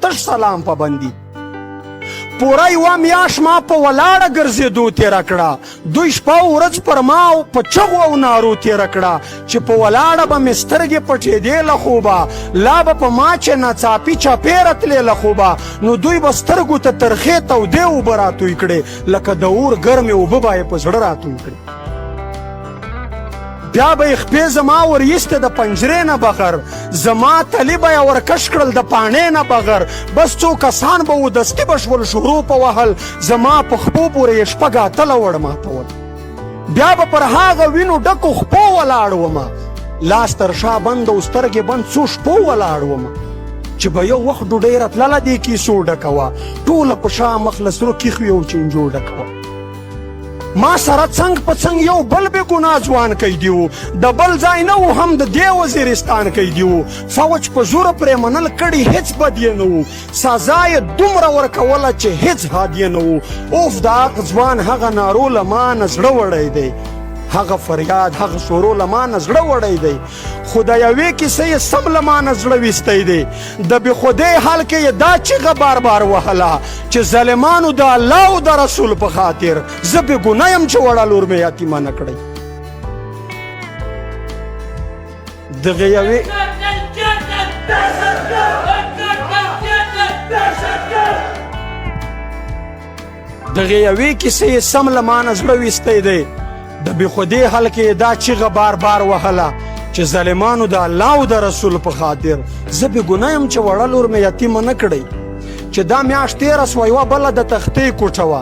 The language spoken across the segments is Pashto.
تش سلام پابندي پوره یوه میاشت ما په ولاړه ګرځېدو تېره کړه دوی شپه ورځ پر ما په چغو او نارو تېره کړه چې په ولاړه به مې سترګې پټېدې له خوبه لا به په ما چې ناڅاپي چاپېره تلې له خوبه نو دوی به سترګو ته ترخې تودې اوبه راتوی کړې لکه د اور ګرمې اوبه به یې په زړه راتوی کړې بیا به یې خپې زما ور ایستې د پنجرې نه بغر زما تلي به یې ورکش کړل د پاڼې نه بغر بس څو کسان به و دستي به شول شروع په وهل زما په خپو پورې یې شپږ اتله وړ ماتول بیا به پر هغه وینو ډکو خپو ولاړ ومه لاس تر شا بند او سترګې بند څو شپو ولاړ ومه چې به یو وخت ډوډۍ راتلله دې کیسو ډکوه ټوله په شا مخ له سرو کیښوي او چینجو ډکوه ما سره څنګ په څنګ یو بل بې ګناه ځوان قیدي و د بل ځای نه و هم د دې وزیرستان قیدي و فوج په زوره پرې منل کړي هېڅ بد یې نه و سزا یې دومره ورکوله چې هېڅ حد یې نه و اوف د هغه ځوان هغه نارو له ما نه زړه وړی دی هغه فریاد هغه شورو له ما نه زړه وړی دی خو د یوې کیسې یې سم له ما نه زړه ویستی دی د بېخودۍ حال کې یې دا چیغه بار بار وهله چې ظالمانو د الله او د رسول په خاطر زه بې ګناه یم چې وړه لور مې یتیمه نه کړئ دغې یوې کیسې یې سم له ما نه زړه ویستی دی د بېخودۍ حل کې دا چیغه بار بار وهله چې ظالمانو د الله او د رسول په خاطر زه بې ګناه یم چې وړه لور مې یتیمه نه کړئ چې دا میاشت تېره سوه یوه بله د تختې کوټه وه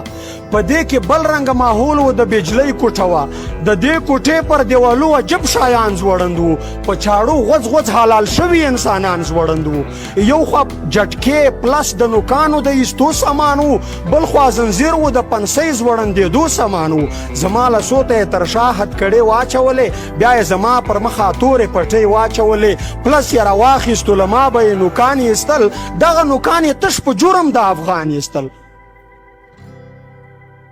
په دې کې بل رنګه ماحول و د بجلۍ کوټه وه د دې کوټې پر دیوالو عجب شیان ځوړند وو په چاړو غوځ غوځ حلال شوي انسانان ځوړند وو یو خوا جټکې پلس د نوکانو د ایستو سامان و بل خوا زنځیر و د پنسۍ ځوړندېدو سامان و زما لسو ته یې تر شا هتکړې واچولې بیا یې زما پر مخه تورې پټۍ واچولې پلس یې راواخیستو له ما به یې نوکان ایستل دغه نوکان یې تش په جرم د افغان ایستل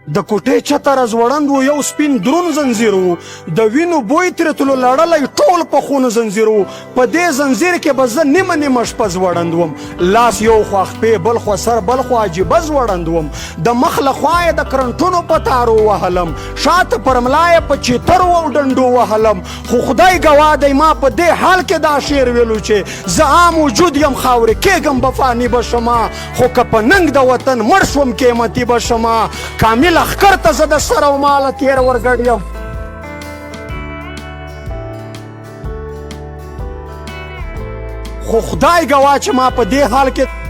د کوټې چته راځوړند و یو سپین درون زنځیر و د وینو بوی ترې تلو لړلی ټول په خونو زنځیر و په دې زنځیر کې به زه نیمه نیمه شپه ځوړند وم لاس یو خوا خپې بل خوا سر بل خوا عجیبه ځوړند وم د مخ له خوا یې د کرنټونو په تارو وهلم شاته پر ملا یې په چیترو او ډنډو وهلم خو خدای ګواه دی ما په دې حال کې دا شعر ویلو چې زه عام وجود یم خاورې کېږم به فاني به شمه خو که په ننګ د وطن مړ شوم قیمتي به شمه کامل لښکر ته زه د سر او ماله تېر ورګډ یم خو خدای ګواه چې ما په دې حال کې